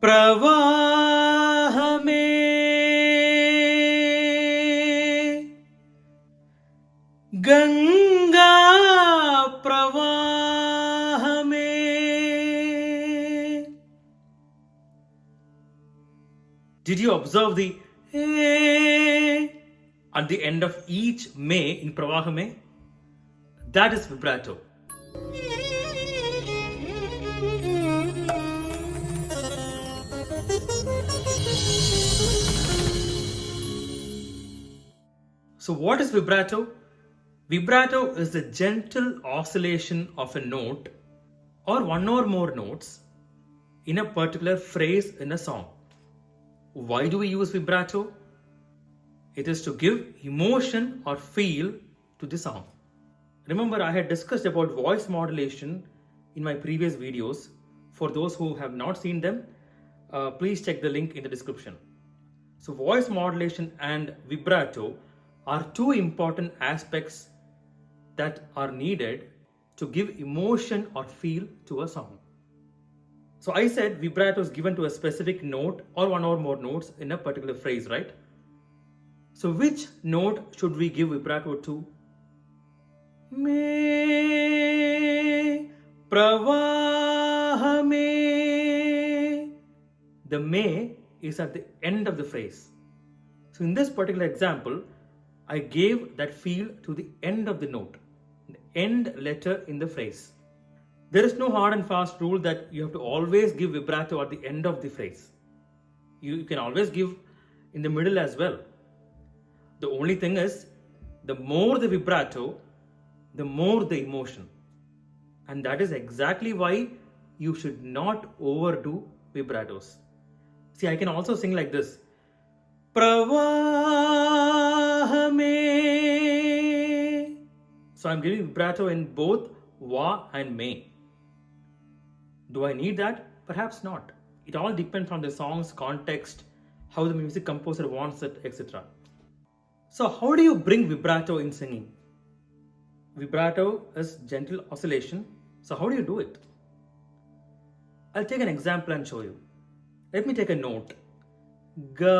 प्रवाह में गंगा प्रवाह में. Did you observe the at the end of each me in pravaha mein? That is vibrato. So what is vibrato? Vibrato is the gentle oscillation of a note or one or more notes in a particular phrase in a song. Why do we use vibrato? It is to give emotion or feel to the song. Remember, I had discussed about voice modulation in my previous videos. For those who have not seen them, please check the link in the description. So voice modulation and vibrato are two important aspects that are needed to give emotion or feel to a song. So I said vibrato is given to a specific note or one or more notes in a particular phrase, right? So which note should we give vibrato to? Me pravaha me. The me is at the end of the phrase. So in this particular example, I gave that feel to the end of the note, the end letter in the phrase. There is no hard and fast rule that you have to always give vibrato at the end of the phrase. You can always give in the middle as well. The only thing is, the more the vibrato, the more the emotion. And that is exactly why you should not overdo vibratos. See, I can also sing like this. Pravaha me. So I'm giving vibrato in both va and me. Do I need that? Perhaps not. It all depends on the song's context, how the music composer wants it, etc. So how do you bring vibrato in singing? Vibrato is gentle oscillation. So how do you do it? I'll take an example and show you. Let me take a note. Ga.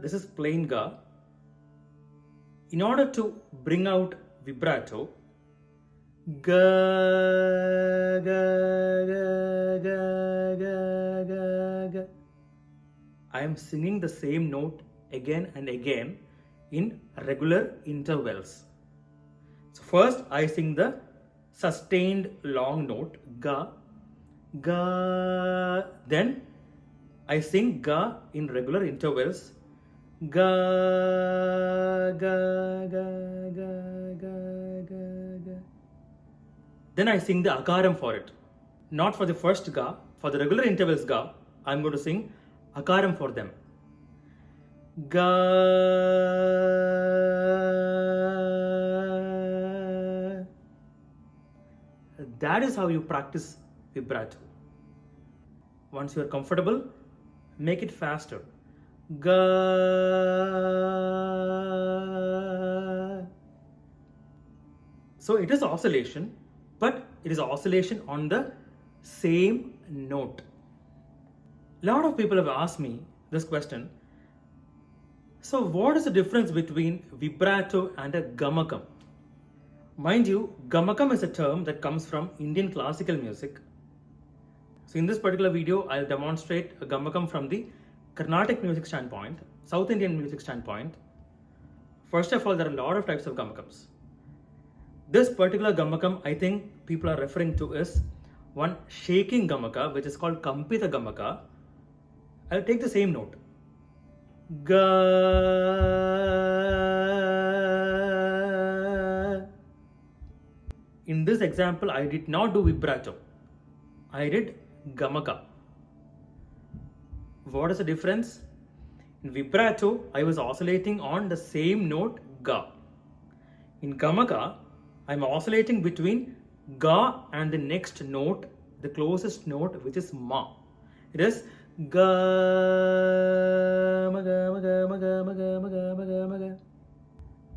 This is plain ga. In order to bring out vibrato, ga, ga, ga, ga, ga, ga, ga. I am singing the same note again and again in regular intervals. So first I sing the sustained long note ga, ga. Then I sing ga in regular intervals ga, ga, ga, ga, ga, ga, ga. Then I sing the akaram for it. Not for the first ga, for the regular intervals ga, I'm going to sing akaram for them. Ga. That is how you practice vibrato. Once you are comfortable, make it faster. Ga. So it is oscillation, but it is oscillation on the same note. A lot of people have asked me this question. So what is the difference between vibrato and a gamakam? Mind you, gamakam is a term that comes from Indian classical music. So in this particular video, I'll demonstrate a gamakam from the Carnatic music standpoint, South Indian music standpoint. First of all, there are a lot of types of gamakams. This particular gamakam, I think people are referring to is one shaking gamaka, which is called kampita gamaka. I'll take the same note. Ga. In this example, I did not do vibrato. I did gamaka. What is the difference? In vibrato, I was oscillating on the same note ga. In gamaka, I'm oscillating between ga and the next note, the closest note, which is ma. It is ga, ma, ga, ma, ga, ma, ga, ma, ga, ma, ga, ma, ga, ma, ga.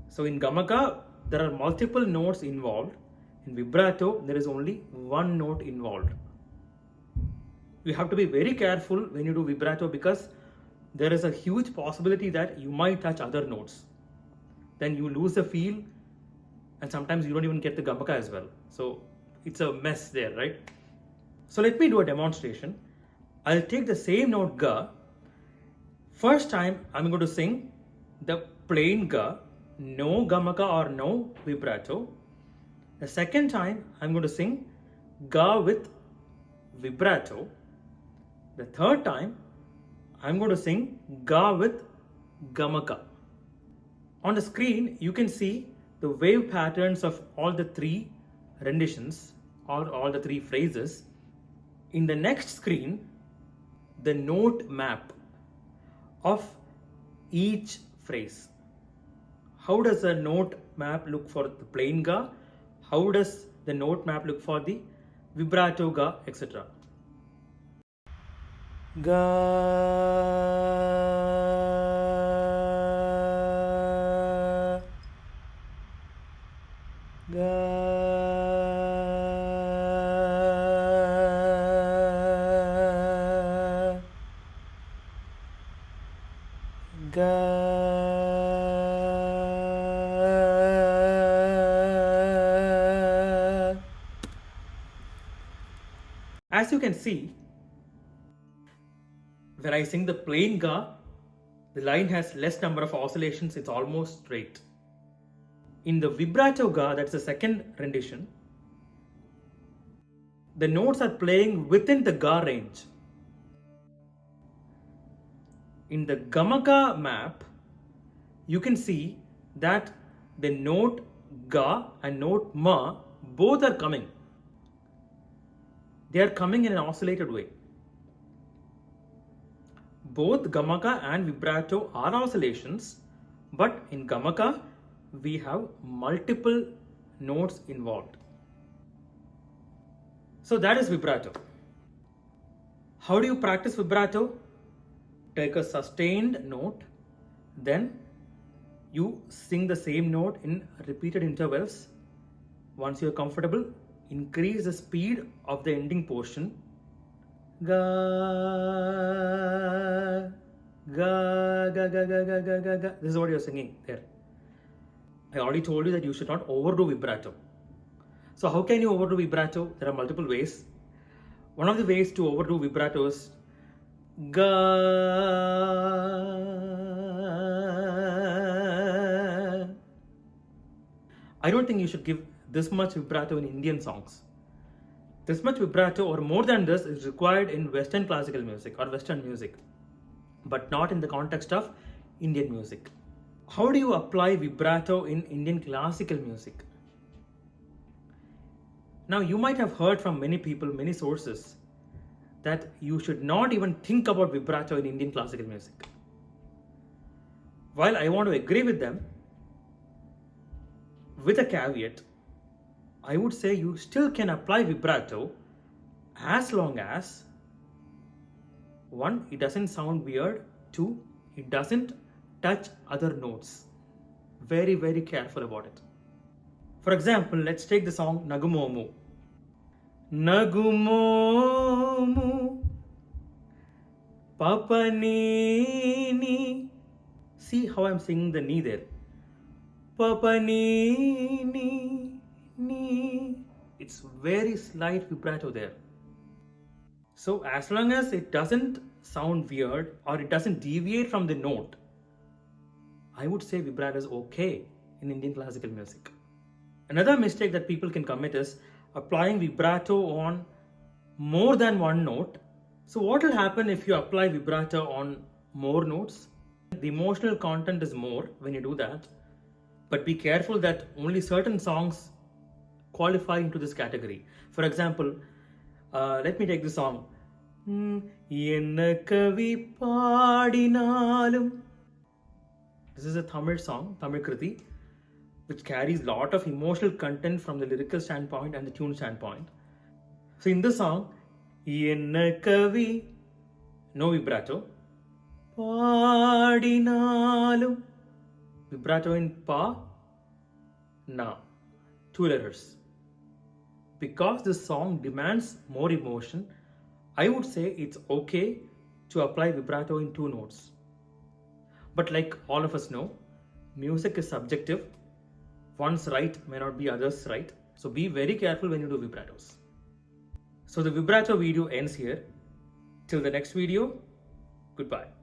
So in gamaka, there are multiple notes involved. In vibrato, there is only one note involved. You have to be very careful when you do vibrato because there is a huge possibility that you might touch other notes. Then you lose the feel, and sometimes you don't even get the gamaka as well. So it's a mess there, right? So let me do a demonstration. I'll take the same note ga. First time I'm going to sing the plain ga, no gamaka or no vibrato. The second time I'm going to sing ga with vibrato. The third time I'm going to sing ga with gamaka. On the screen you can see the wave patterns of all the three renditions or all the three phrases. In the next screen, the note map of each phrase. How does the note map look for the plain ga? How does the note map look for the vibrato ga, etc.? Ga, ga, ga. As you can see, when I sing the plain ga, the line has less number of oscillations, it's almost straight. In the vibrato ga, that's the second rendition, the notes are playing within the ga range. In the gamaka map, you can see that the note ga and note ma both are coming. They are coming in an oscillated way. Both gamaka and vibrato are oscillations, but in gamaka we have multiple notes involved. So that is vibrato. How do you practice vibrato? Take a sustained note, then you sing the same note in repeated intervals. Once you are comfortable, increase the speed of the ending portion. Ga, ga, ga, ga, ga, ga, ga, ga, ga. This is what you are singing there. I already told you that you should not overdo vibrato. So how can you overdo vibrato? There are multiple ways. One of the ways to overdo vibrato is ga. I don't think you should give this much vibrato in Indian songs. This much vibrato or more than this is required in Western classical music or Western music, but not in the context of Indian music. How do you apply vibrato in Indian classical music? Now you might have heard from many people, many sources, that you should not even think about vibrato in Indian classical music. While I want to agree with them, with a caveat, I would say you still can apply vibrato as long as, one, it doesn't sound weird, two, it doesn't touch other notes. Very, very careful about it. For example, let's take the song Nagumomu. Nagumomu Papa Ni. See how I'm singing the ni there. Papa Ni. It's very slight vibrato there. So as long as it doesn't sound weird or it doesn't deviate from the note, I would say vibrato is okay in Indian classical music. Another mistake that people can commit is applying vibrato on more than one note. So what will happen if you apply vibrato on more notes? The emotional content is more when you do that, but be careful that only certain songs qualify into this category. For example, let me take the song Enna Kavi Padinalum. This is a Tamil song, Tamil Kriti, which carries a lot of emotional content from the lyrical standpoint and the tune standpoint. So in this song, Enna Kavi, no vibrato, Padinalum, vibrato in pa, na, 2 letters. Because this song demands more emotion, I would say it's okay to apply vibrato in 2 notes. But like all of us know, music is subjective. One's right may not be others' right. So be very careful when you do vibratos. So the vibrato video ends here. Till the next video, goodbye.